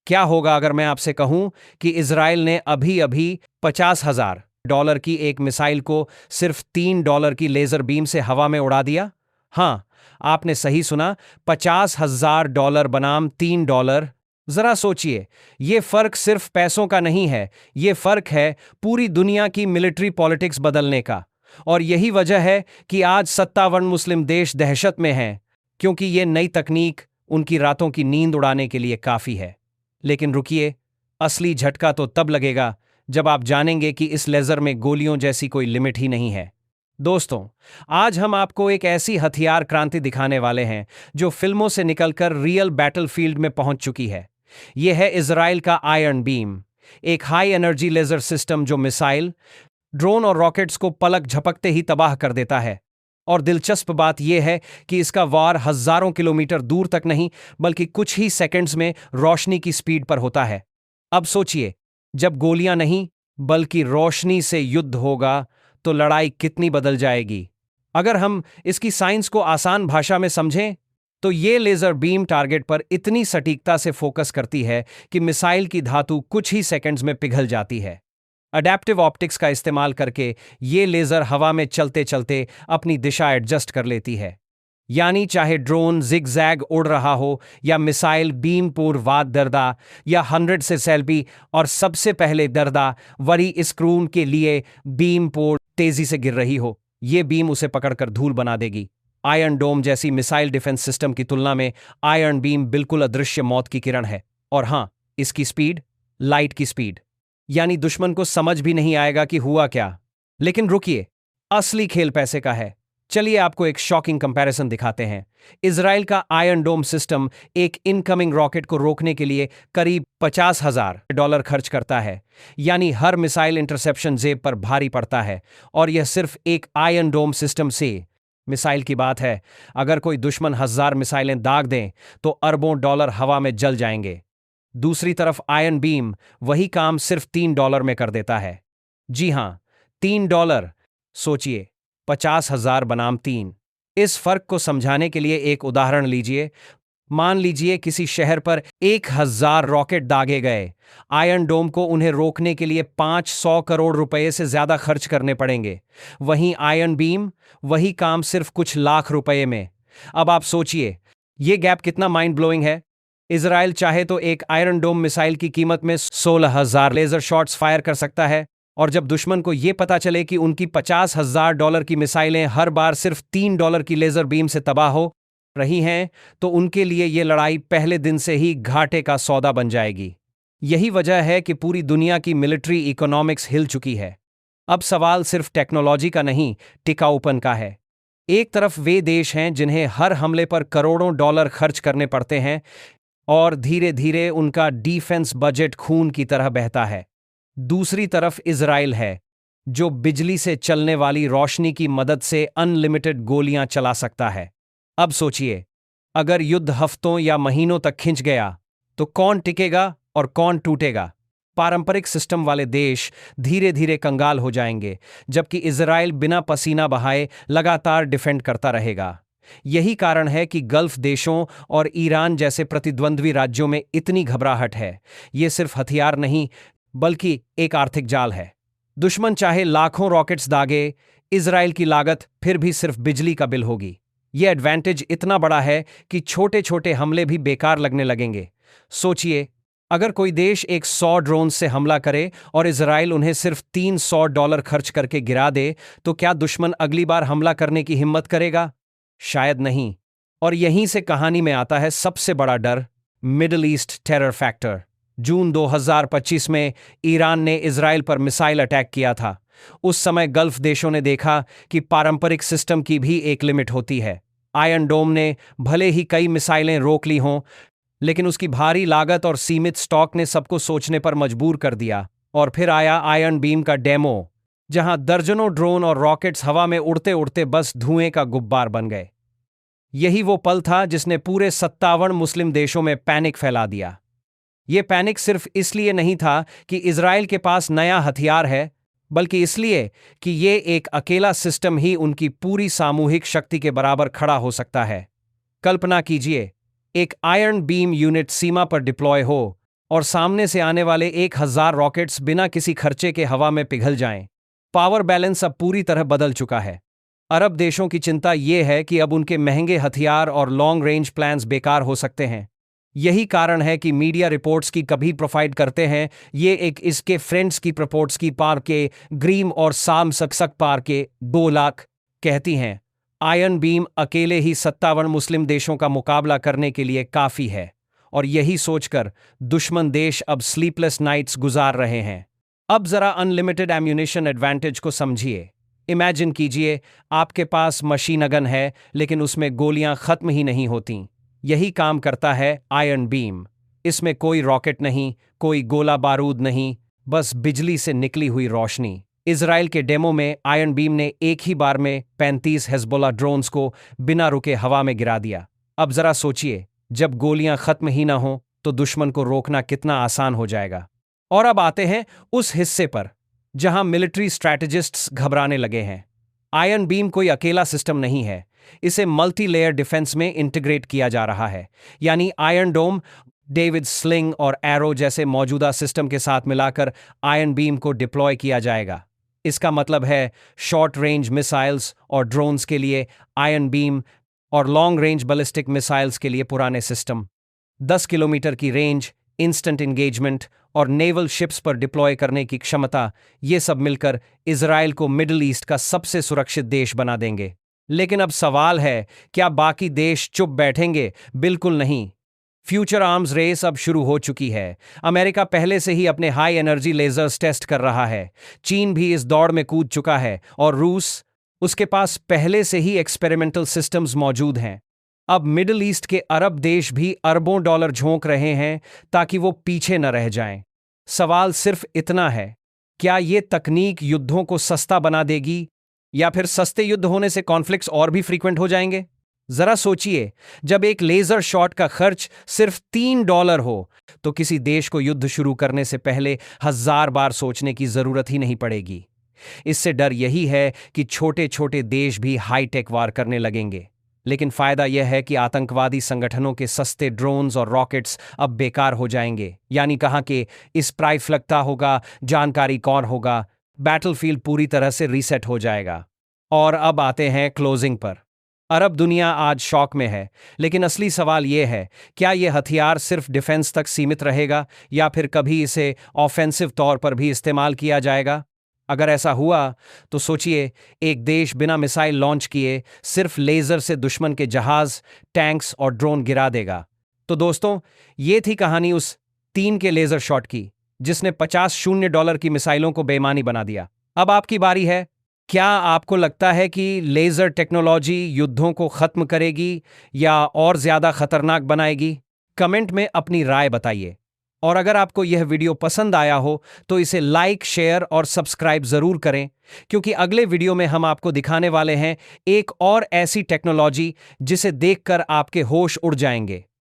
क्या होगा अगर मैं आपसे कहूं कि इजराइल ने अभी अभी $50,000 की एक मिसाइल को सिर्फ $3 की लेजर बीम से हवा में उड़ा दिया? हां, आपने सही सुना, $50,000 बनाम $3। जरा सोचिए, ये फर्क सिर्फ पैसों का नहीं है, ये फर्क है पूरी दुनिया की मिलिट्री पॉलिटिक्स बदलने का। और यही वजह है कि आज सत्तावन मुस्लिम देश दहशत में हैं, क्योंकि ये नई तकनीक उनकी रातों की नींद उड़ाने के लिए काफी है। लेकिन रुकिए, असली झटका तो तब लगेगा जब आप जानेंगे कि इस लेजर में गोलियों जैसी कोई लिमिट ही नहीं है। दोस्तों, आज हम आपको एक ऐसी हथियार क्रांति दिखाने वाले हैं जो फिल्मों से निकलकर रियल बैटलफील्ड में पहुंच चुकी है। यह है इजराइल का आयरन बीम, एक हाई एनर्जी लेजर सिस्टम जो मिसाइल, ड्रोन और रॉकेट्स को पलक झपकते ही तबाह कर देता है। और दिलचस्प बात यह है कि इसका वार हजारों किलोमीटर दूर तक नहीं, बल्कि कुछ ही सेकंड्स में रोशनी की स्पीड पर होता है। अब सोचिए, जब गोलियां नहीं बल्कि रोशनी से युद्ध होगा तो लड़ाई कितनी बदल जाएगी। अगर हम इसकी साइंस को आसान भाषा में समझें तो ये लेजर बीम टारगेट पर इतनी सटीकता से फोकस करती है कि मिसाइल की धातु कुछ ही सेकंड्स में पिघल जाती है। अडैप्टिव ऑप्टिक्स का इस्तेमाल करके ये लेजर हवा में चलते चलते अपनी दिशा एडजस्ट कर लेती है। यानी चाहे ड्रोन जिगजैग उड़ रहा हो या मिसाइल बीम पूर्वाद दरदा या 100 से सेल्फी और सबसे पहले दरदा वरी स्क्रून के लिए बीम पोर तेजी से गिर रही हो, ये बीम उसे पकड़कर धूल बना देगी। आयरन डोम जैसी मिसाइल डिफेंस सिस्टम की तुलना में आयरन बीम बिल्कुल अदृश्य मौत की किरण है। और हां, इसकी स्पीड लाइट की स्पीड, यानी दुश्मन को समझ भी नहीं आएगा कि हुआ क्या। लेकिन रुकिए, असली खेल पैसे का है। चलिए आपको एक शॉकिंग कंपैरिजन दिखाते हैं। इजराइल का आयरन डोम सिस्टम एक इनकमिंग रॉकेट को रोकने के लिए करीब $50,000 खर्च करता है, यानी हर मिसाइल इंटरसेप्शन जेब पर भारी पड़ता है। और यह सिर्फ एक आयरन डोम सिस्टम से मिसाइल की बात है। अगर कोई दुश्मन 1000 मिसाइलें दाग दें तो अरबों डॉलर हवा में जल जाएंगे। दूसरी तरफ आयरन बीम वही काम सिर्फ $3 में कर देता है। जी हां, $3। सोचिए, 50,000 बनाम 3। इस फर्क को समझाने के लिए एक उदाहरण लीजिए। मान लीजिए किसी शहर पर 1000 रॉकेट दागे गए। आयरन डोम को उन्हें रोकने के लिए 500 करोड़ रुपए से ज्यादा खर्च करने पड़ेंगे। वहीं आयरन बीम वही काम सिर्फ कुछ लाख रुपए में। अब आप सोचिए, यह गैप कितना माइंड ब्लोइंग है। इजराइल चाहे तो एक आयरन डोम मिसाइल की कीमत में 16,000 लेजर शॉट्स फायर कर सकता है, और जब दुश्मन को यह पता चले कि उनकी $50,000 की मिसाइलें हर बार सिर्फ $3 की लेजर बीम से तबाह हो रही हैं, तो उनके लिए यह लड़ाई पहले दिन से ही घाटे का सौदा बन जाएगी। यही वजह है कि पूरी दुनिया की मिलिट्री इकोनॉमिक्स हिल चुकी है। अब सवाल सिर्फ टेक्नोलॉजी का नहीं, टिकाऊपन का है। एक तरफ वे देश हैं जिन्हें हर हमले पर करोड़ों डॉलर खर्च करने पड़ते हैं और धीरे धीरे उनका डिफेंस बजट खून की तरह बहता है। दूसरी तरफ इजराइल है, जो बिजली से चलने वाली रोशनी की मदद से अनलिमिटेड गोलियां चला सकता है। अब सोचिए, अगर युद्ध हफ्तों या महीनों तक खिंच गया तो कौन टिकेगा और कौन टूटेगा। पारंपरिक सिस्टम वाले देश धीरे धीरे कंगाल हो जाएंगे, जबकि इजराइल बिना पसीना बहाए लगातार डिफेंड करता रहेगा। यही कारण है कि गल्फ देशों और ईरान जैसे प्रतिद्वंद्वी राज्यों में इतनी घबराहट है। ये सिर्फ हथियार नहीं, बल्कि एक आर्थिक जाल है। दुश्मन चाहे लाखों रॉकेट्स दागे, इजराइल की लागत फिर भी सिर्फ बिजली का बिल होगी। यह एडवांटेज इतना बड़ा है कि छोटे छोटे हमले भी बेकार लगने लगेंगे। सोचिए, अगर कोई देश एक 100 ड्रोन से हमला करे और इजराइल उन्हें सिर्फ $300 खर्च करके गिरा दे, तो क्या दुश्मन अगली बार हमला करने की हिम्मत करेगा? शायद नहीं। और यहीं से कहानी में आता है सबसे बड़ा डर, मिडिल ईस्ट टेरर फैक्टर। जून 2025 में ईरान ने इजराइल पर मिसाइल अटैक किया था। उस समय गल्फ देशों ने देखा कि पारंपरिक सिस्टम की भी एक लिमिट होती है। आयरन डोम ने भले ही कई मिसाइलें रोक ली हों, लेकिन उसकी भारी लागत और सीमित स्टॉक ने सबको सोचने पर मजबूर कर दिया। और फिर आया आयरन बीम का डेमो, जहां दर्जनों ड्रोन और रॉकेट्स हवा में उड़ते उड़ते बस धुएं का गुब्बार बन गए। यही वो पल था जिसने पूरे 57 मुस्लिम देशों में पैनिक फैला दिया। यह पैनिक सिर्फ इसलिए नहीं था कि इजराइल के पास नया हथियार है, बल्कि इसलिए कि यह एक अकेला सिस्टम ही उनकी पूरी सामूहिक शक्ति के बराबर खड़ा हो सकता है। कल्पना कीजिए, एक आयरन बीम यूनिट सीमा पर डिप्लॉय हो, और सामने से आने वाले 1000 रॉकेट्स बिना किसी खर्चे के हवा में पिघल जाएं। पावर बैलेंस अब पूरी तरह बदल चुका है। अरब देशों की चिंता यह है कि अब उनके महंगे हथियार और लॉन्ग रेंज प्लान्स बेकार हो सकते हैं। यही कारण है कि मीडिया रिपोर्ट्स की कभी प्रोवाइड करते हैं ये एक इसके फ्रेंड्स की रिपोर्ट्स की पार के ग्रीम और साम सक्सक पार के 2 लाख कहती हैं आयरन बीम अकेले ही 57 मुस्लिम देशों का मुकाबला करने के लिए काफी है। और यही सोचकर दुश्मन देश अब स्लीपलेस नाइट्स गुजार रहे हैं। अब जरा अनलिमिटेड एम्यूनिशन एडवांटेज को समझिए। इमेजिन कीजिए आपके पास मशीन गन है लेकिन उसमें गोलियां खत्म ही नहीं होती। यही काम करता है आयरन बीम। इसमें कोई रॉकेट नहीं, कोई गोला बारूद नहीं, बस बिजली से निकली हुई रोशनी। इजराइल के डेमो में आयरन बीम ने एक ही बार में 35 हेजबोला ड्रोन्स को बिना रुके हवा में गिरा दिया। अब जरा सोचिए, जब गोलियां खत्म ही ना हो तो दुश्मन को रोकना कितना आसान हो जाएगा। और अब आते हैं उस हिस्से पर जहां मिलिट्री स्ट्रैटेजिस्ट्स घबराने लगे हैं। आयरन बीम कोई अकेला सिस्टम नहीं है, इसे मल्टी लेयर डिफेंस में इंटीग्रेट किया जा रहा है। यानी आयरन डोम, डेविड स्लिंग और एरो जैसे मौजूदा सिस्टम के साथ मिलाकर आयरन बीम को डिप्लॉय किया जाएगा। इसका मतलब है शॉर्ट रेंज मिसाइल्स और ड्रोन्स के लिए आयरन बीम और लॉन्ग रेंज बैलिस्टिक मिसाइल्स के लिए पुराने सिस्टम। 10 किलोमीटर की रेंज, इंस्टेंट एंगेजमेंट और नेवल शिप्स पर डिप्लॉय करने की क्षमता, ये सब मिलकर इजराइल को मिडिल ईस्ट का सबसे सुरक्षित देश बना देंगे। लेकिन अब सवाल है, क्या बाकी देश चुप बैठेंगे? बिल्कुल नहीं। फ्यूचर आर्म्स रेस अब शुरू हो चुकी है। अमेरिका पहले से ही अपने हाई एनर्जी लेजर्स टेस्ट कर रहा है। चीन भी इस दौड़ में कूद चुका है और रूस, उसके पास पहले से ही एक्सपेरिमेंटल सिस्टम्स मौजूद हैं। अब मिडिल ईस्ट के अरब देश भी अरबों डॉलर झोंक रहे हैं ताकि वो पीछे न रह जाएं। सवाल सिर्फ इतना है, क्या ये तकनीक युद्धों को सस्ता बना देगी या फिर सस्ते युद्ध होने से कॉन्फ्लिक्ट्स और भी फ्रीक्वेंट हो जाएंगे? जरा सोचिए, जब एक लेजर शॉट का खर्च सिर्फ $3 हो तो किसी देश को युद्ध शुरू करने से पहले 1000 बार सोचने की जरूरत ही नहीं पड़ेगी। इससे डर यही है कि छोटे छोटे देश भी हाईटेक वार करने लगेंगे। लेकिन फायदा यह है कि आतंकवादी संगठनों के सस्ते ड्रोन्स और रॉकेट्स अब बेकार हो जाएंगे। यानी कहां के इस प्राइस लगता होगा, जानकारी कौन होगा, बैटलफील्ड पूरी तरह से रीसेट हो जाएगा। और अब आते हैं क्लोजिंग पर। अरब दुनिया आज शॉक में है, लेकिन असली सवाल यह है, क्या यह हथियार सिर्फ डिफेंस तक सीमित रहेगा या फिर कभी इसे ऑफेंसिव तौर पर भी इस्तेमाल किया जाएगा? अगर ऐसा हुआ तो सोचिए, एक देश बिना मिसाइल लॉन्च किए सिर्फ लेजर से दुश्मन के जहाज, टैंक्स और ड्रोन गिरा देगा। तो दोस्तों, ये थी कहानी उस 3 के लेजर शॉट की जिसने $50 की मिसाइलों को बेईमानी बना दिया। अब आपकी बारी है। क्या आपको लगता है कि लेजर टेक्नोलॉजी युद्धों को खत्म करेगी या और ज्यादा खतरनाक बनाएगी? कमेंट में अपनी राय बताइए। और अगर आपको यह वीडियो पसंद आया हो तो इसे लाइक, शेयर और सब्सक्राइब जरूर करें, क्योंकि अगले वीडियो में हम आपको दिखाने वाले हैं एक और ऐसी टेक्नोलॉजी जिसे देखकर आपके होश उड़ जाएंगे।